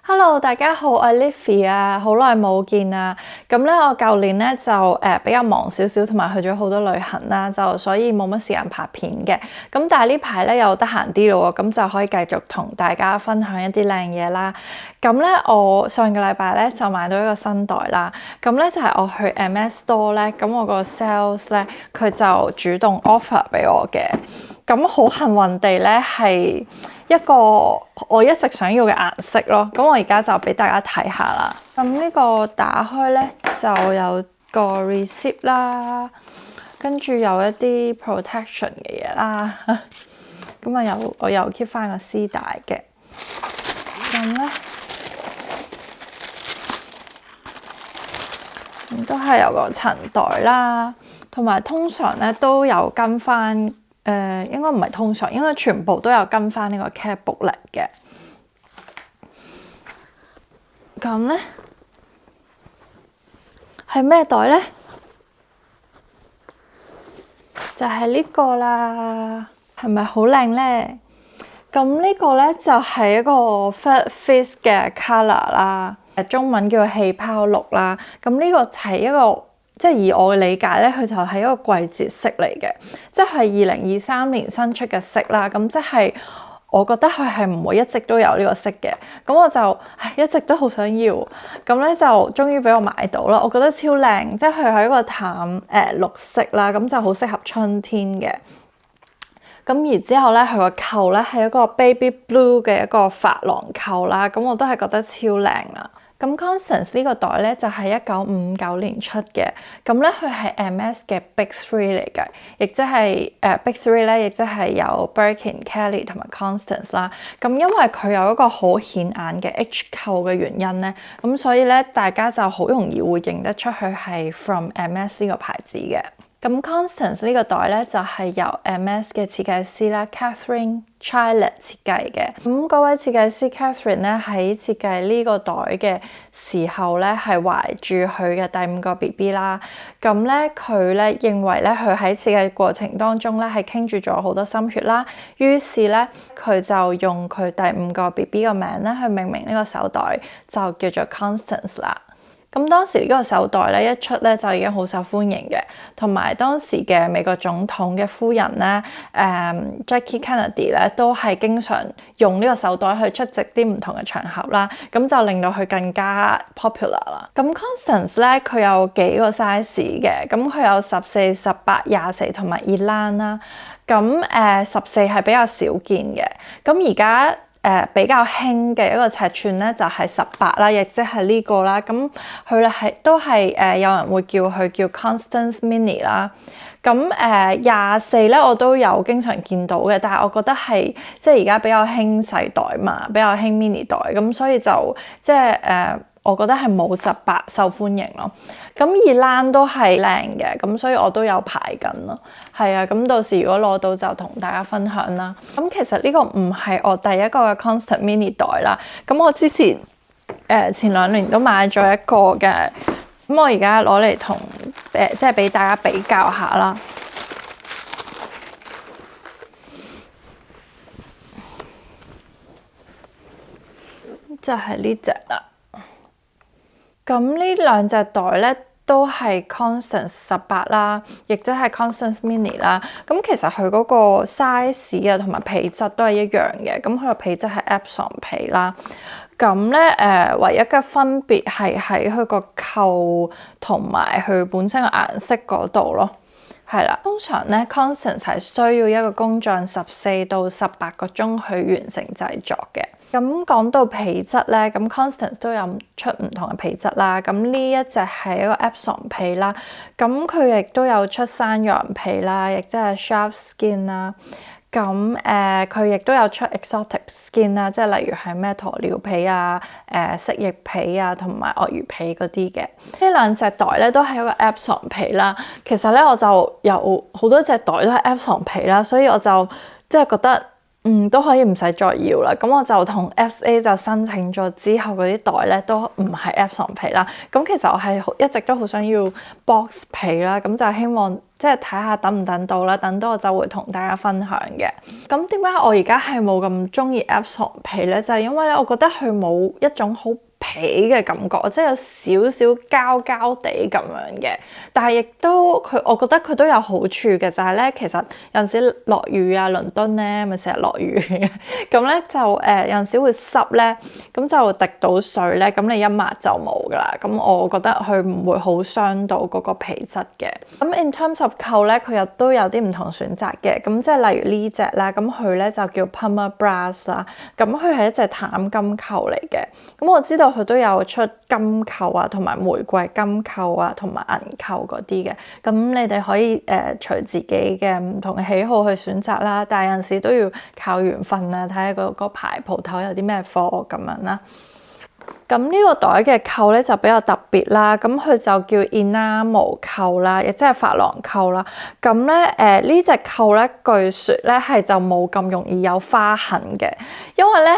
Hello，大家好，我係 Livy 啊，好耐冇見啊。咁咧，我舊年咧就比較忙少少，同埋去咗好多旅行啦，就所以冇乜時間拍片嘅。咁但係呢排咧又得閒啲咯，咁就可以繼續同大家分享一啲靚嘢啦。咁咧，我上個禮拜咧就買到一個新袋啦。咁咧就係我去 MS Store 咧，咁我個 sales 咧佢就主動 offer 俾我嘅。咁好幸運地咧係一個我一直想要嘅顏色咯，咁我而家就俾大家睇下啦。咁呢個打開咧就有個 receipt 啦，跟住有一啲 protection 嘅嘢啦。咁啊我又 keep 翻個絲帶嘅。咁咧都係有個塵袋啦，同埋通常咧都有跟翻。應該唔係通常，應該全部都有跟翻呢個 care book 嚟嘅。咁咧係咩袋咧？就係呢個啦，係咪好靚咧？咁呢個咧就係一個 Third Fifth 嘅 colour 啦，中文叫氣泡綠啦。咁呢個係一個。即係以我嘅理解咧，佢就係一個季節色嚟嘅，即係2023年新出嘅色啦。咁即係我覺得佢係唔會一直都有呢個色嘅。咁我就一直都好想要，咁咧就終於俾我買到啦。我覺得超靚，即係佢係一個淡綠色啦，咁就好適合春天嘅。咁然之後咧，佢個扣咧係一個 baby blue 嘅一個珐琅扣啦，咁我都係覺得超靚啦。咁 Constance 呢個袋咧就係1959年出嘅，咁咧佢係 MS 嘅 Big Three 嚟嘅，亦即係Big Three 咧，亦即係有 Birkin、Kelly 同埋 Constance 啦。咁因為佢有一個好顯眼嘅 H 扣嘅原因咧，咁所以咧大家就好容易會認得出佢係 from MS 呢個牌子嘅。咁 Constance 呢個袋咧就係由 MS 嘅設計師啦 Catherine Chilet 設計嘅。咁嗰位設計師 Catherine 咧喺設計呢個袋嘅時候咧係懷住佢嘅第5個 BB 啦。咁咧佢咧認為咧佢喺設計過程當中咧係傾注咗好多心血啦。於是咧佢就用佢第5個 BB 嘅名咧去命名呢個手袋，就叫做 Constance 啦。咁當時呢個手袋咧一出咧就已經好受歡迎嘅，同埋當時嘅美國總統嘅夫人咧，Jackie Kennedy 咧都係經常用呢個手袋去出席啲唔同嘅場合啦，咁就令到佢更加 popular 啦。咁 Constance 咧佢有幾個 size 嘅，咁佢有14、18、24同埋 Elan 啦。咁14係比較少見嘅，咁而家。比較輕嘅一個尺寸咧就係18啦，亦即係呢個啦。咁佢咧都係有人會叫佢叫 Constance Mini 啦。咁24咧我都有經常見到嘅，但係我覺得係即係而家比較興細袋嘛，比較興 mini 袋，咁所以就即係我覺得係冇18受歡迎咯。咁Elan都係靚嘅，咁所以我都有排緊咯。係啊，咁到時如果攞到就同大家分享啦。咁其實呢個唔係我第一個嘅 Constance Mini 袋啦。咁我之前前2年都買咗一個嘅。咁我而家攞嚟同即係俾大家比較下啦。就係呢隻啦。咁呢兩隻袋咧都係 Constance 18啦，亦即係 Constance Mini 啦。咁其實佢嗰個 size 啊同埋皮質都係一樣嘅。咁佢個皮質係 Epsom 皮啦。咁咧唯一嘅分別係喺佢個扣同埋佢本身嘅顏色嗰度咯。係啦，通常咧 Constance 係需要一個工匠14到18個鐘去完成製作嘅。咁講到皮質咧，咁 Constance 都有出唔同嘅皮質啦。咁呢一隻係一個 Epsom 皮啦，咁佢亦都有出山羊皮啦，亦即係 Shark Skin 啦。咁佢亦都有出 Exotic Skin 啦，即係例如係咩鴕鳥皮啊、蜥蜴皮啊同埋鱷魚皮嗰啲嘅。呢兩隻袋咧都係一個 Epsom 皮啦。其實咧我就有好多隻袋都係 Epsom 皮啦，所以我就即係覺得都可以唔使再要啦。咁我就同 SA 就申請咗之後嗰啲袋咧都唔係 Epson 皮啦。咁其實我係一直都好想要 box 皮啦，咁就希望即係睇下等唔等到啦。等到我就會同大家分享嘅。咁點解我而家係冇咁中意 Epson 皮咧？就係因為咧，我覺得佢冇一種好皮嘅感覺，即係有少少膠膠地咁樣嘅，但係亦都我覺得佢都有好處嘅，就係咧，其實有陣時落雨啊，倫敦咧咪成日落雨嘅，咁咧就有陣時會濕咧，咁就滴到水咧，咁你一抹就冇噶啦。咁我覺得佢唔會好傷到嗰個皮質嘅。咁 in terms of 扣咧，佢又都有啲唔同選擇嘅，咁即係例如呢隻啦，咁佢咧就叫 Plumber Brass 啦，咁佢係一隻淡金扣嚟嘅。咁我知道佢都有出金扣啊，同埋玫瑰金扣啊，同埋銀扣嗰啲嘅。咁你哋可以隨自己嘅唔同嘅喜好去選擇啦。但係有陣時都要靠緣分啊，睇下嗰排鋪頭有啲咩貨咁樣啦。咁呢個袋嘅扣咧就比較特別啦，咁佢就叫 enamel 扣啦，亦即係珐琅扣啦。咁咧呢隻扣咧，據說咧係就冇咁容易有花痕嘅，因為咧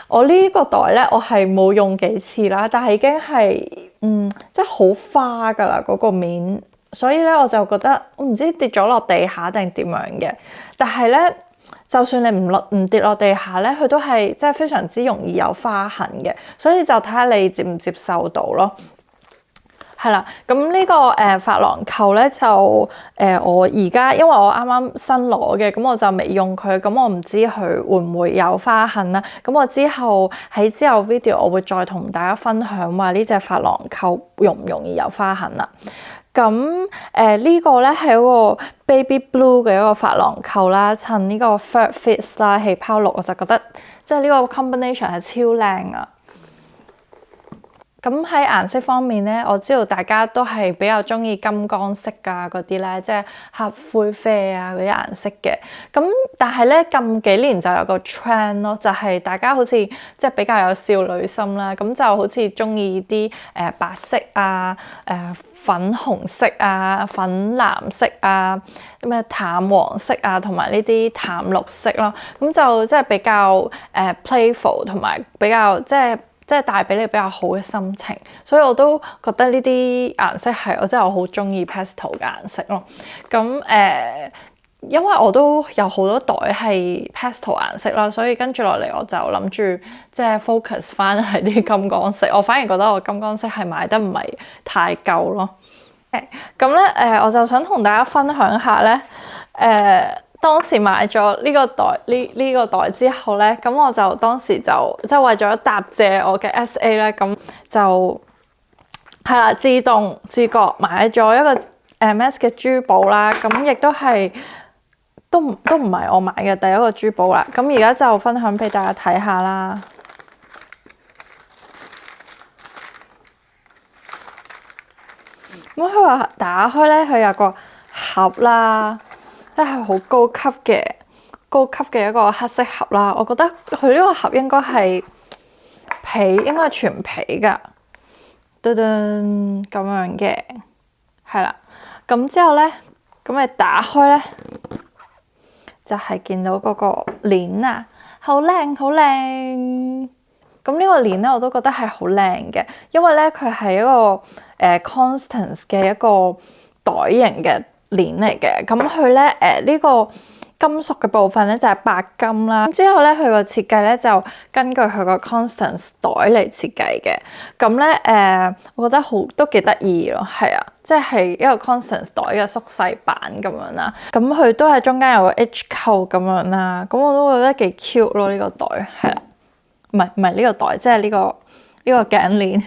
我呢個袋咧我係冇用幾次啦，但係已經係即係好花噶啦嗰個面，所以咧我就覺得我唔知跌咗落地下定點樣嘅，但係咧。就算你唔跌落地下咧，佢都係即係非常之容易有花痕嘅，所以就睇下你接唔接受到咯。係啦，咁呢個珐琅扣咧就我而家因為我啱啱新攞嘅，咁我就未用佢，咁我唔知佢會唔會有花痕啦。咁我之後 video 我會再同大家分享話呢隻珐琅扣容唔容易有花痕啦。咁呢個咧係一個 baby blue 嘅一個珐琅扣啦，襯呢個 fur fits 啦氣泡綠，我就覺得即係呢個 combination 係超靚啊！咁喺顏色方面咧，我知道大家都係比較中意金剛色啊嗰啲咧，即係黑灰啡啊嗰啲顏色嘅。咁但係咧近幾年就有個 trend 咯，就係大家好似即係比較有少女心啦，咁就好似中意啲白色啊、粉紅色啊、粉藍色啊、咩淡黃色啊，同埋呢啲淡綠色咯。咁就即係比較playful 同埋比較即係帶俾你比較好嘅心情，所以我都覺得呢啲顏色係我真係我好中意 pastel 嘅顏色咯。咁因為我都有好多袋係 pastel 顏色啦，所以跟住落嚟我就諗住即係 focus 翻係啲金剛色。我反而覺得我金剛色係買得唔係太夠咯。咁咧我就想同大家分享下咧當時買咗呢個袋呢個袋之後咧，咁我就當時就即係為咗答謝我嘅 SA 咧，咁就係啦，自覺買咗一個 MS 嘅珠寶啦，咁亦都係都唔係我買嘅第一個珠寶啦。咁而家就分享俾大家睇下啦。咁佢話打開咧，佢有個盒啦。即係好高級嘅一個黑色盒啦，我覺得佢呢個盒應該係皮，應該係全皮噶，噔噔咁樣嘅，係啦。咁之後咧，咁你打開咧，就係見到嗰個鏈啊，好靚好靚。咁呢個鏈咧，我都覺得係好靚嘅，因為咧佢係一個Constance 嘅一個袋型嘅鏈嚟嘅。咁佢咧呢個金屬嘅部分咧就係白金啦。之後咧佢個設計咧就根據佢個 Constance 袋嚟設計嘅。咁咧我覺得都幾得意咯，係啊，即係一個 Constance 袋嘅縮細版咁樣啦。咁佢都係中間有個 H 扣咁樣啦。咁我都覺得幾 cute 咯，呢個袋係啦。唔係呢個袋，即係呢個頸鏈。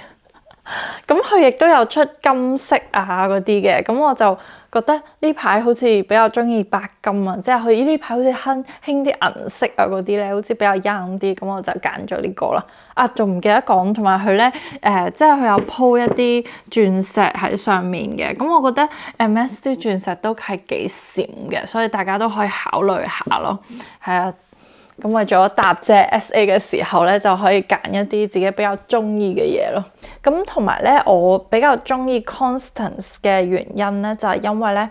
咁佢亦都有出金色啊嗰啲嘅，咁我就覺得呢排好似比較中意白金啊，即係佢呢排好似興啲銀色啊嗰啲咧，好似比較 young 啲，咁我就揀咗呢個啦。啊，仲唔記得講，同埋佢咧即係佢有鋪一啲鑽石喺上面嘅，咁我覺得 MS 啲鑽石都係幾閃嘅，所以大家都可以考慮下咯，係啊。咁為咗答謝 SA 嘅時候咧，就可以揀一啲自己比較中意嘅嘢咯。咁同埋咧，我比較中意 Constance 嘅原因咧，就係因為咧，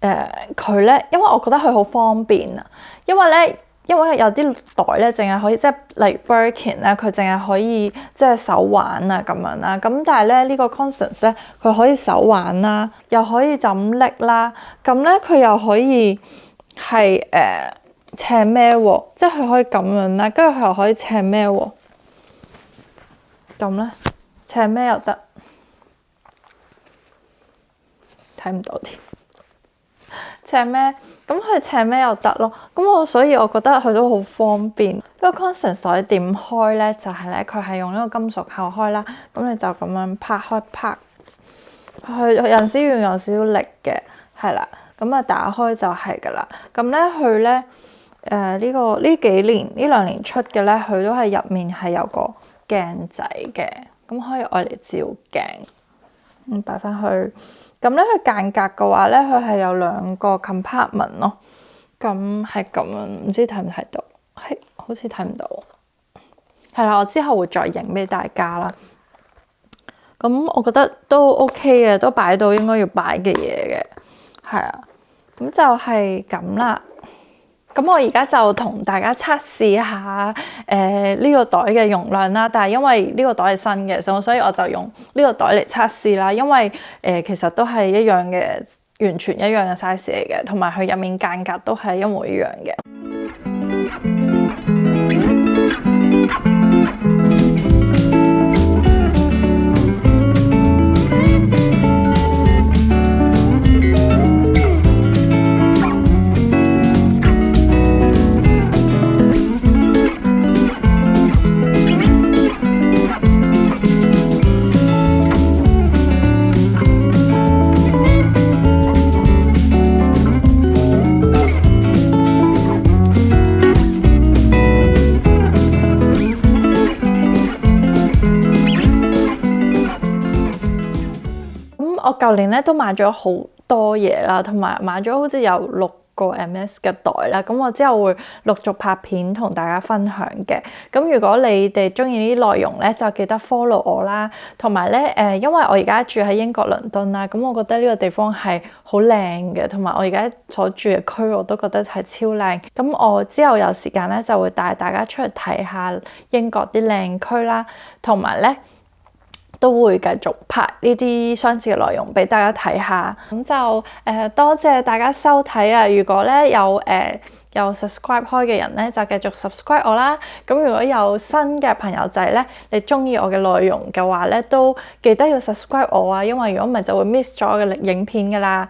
佢咧，因為我覺得佢好方便啊，因為有啲袋咧，淨係可以即係例如 Birkin 咧，佢淨係可以即係手挽啊咁樣啦。咁但係咧呢個 Constance 咧，佢可以手挽啦，又可以就咁拎啦。咁咧佢又可以係斜孭喎，即係佢可以咁樣啦，跟住佢又可以斜孭喎。咁咧斜孭又得，睇唔到添。斜孭，咁佢斜孭又得咯，所以我覺得佢都好方便。呢個 Constance 袋點開咧，就係咧佢係用呢個金屬扣開啦，咁你就咁樣拍開拍，佢有陣時要有少少力嘅，係啦，咁啊打開就係噶啦。咁咧佢咧呢幾兩年出嘅咧，佢都係入面係有個鏡仔嘅，咁可以愛嚟照鏡，擺翻去。咁咧佢間隔嘅話咧，佢係有2個 compartment 咯。咁係咁樣，唔知睇唔睇到？係好似睇唔到。係啦，我之後會再影俾大家啦。咁我覺得都 OK 嘅，都擺到應該要擺嘅嘢嘅。係啊，咁就係咁啦。咁我而家就同大家測試下呢個袋嘅容量啦，但係因為呢個袋係新嘅，所以我就用呢個袋嚟測試啦。因為其實都係一樣嘅，完全一樣嘅 size 嚟嘅，同埋佢入面間隔都係一模一樣嘅。我舊年咧都買咗好多嘢啦，同埋買咗好似有6個 MS 嘅袋啦。咁我之後會陸續拍片同大家分享嘅。咁如果你哋中意呢啲內容咧，就記得 follow 我啦。同埋咧因為我而家住喺英國倫敦啦，咁我覺得呢個地方係好靚嘅，同埋我而家所住嘅區我都覺得係超靚。咁我之後有時間咧就會帶大家出去睇下英國啲靚區啦，同埋咧都會繼續拍呢啲相似嘅內容俾大家睇下。咁就多謝大家收睇啊！如果咧有 subscribe 開嘅人咧，就繼續 subscribe 我啦。咁如果有新嘅朋友仔咧，你中意我嘅內容嘅話咧，都記得要 subscribe 我啊！因為如果唔係就會 miss 咗我嘅影片噶啦。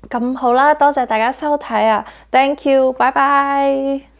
咁好啦，多謝大家收睇啊！Thank you，拜拜。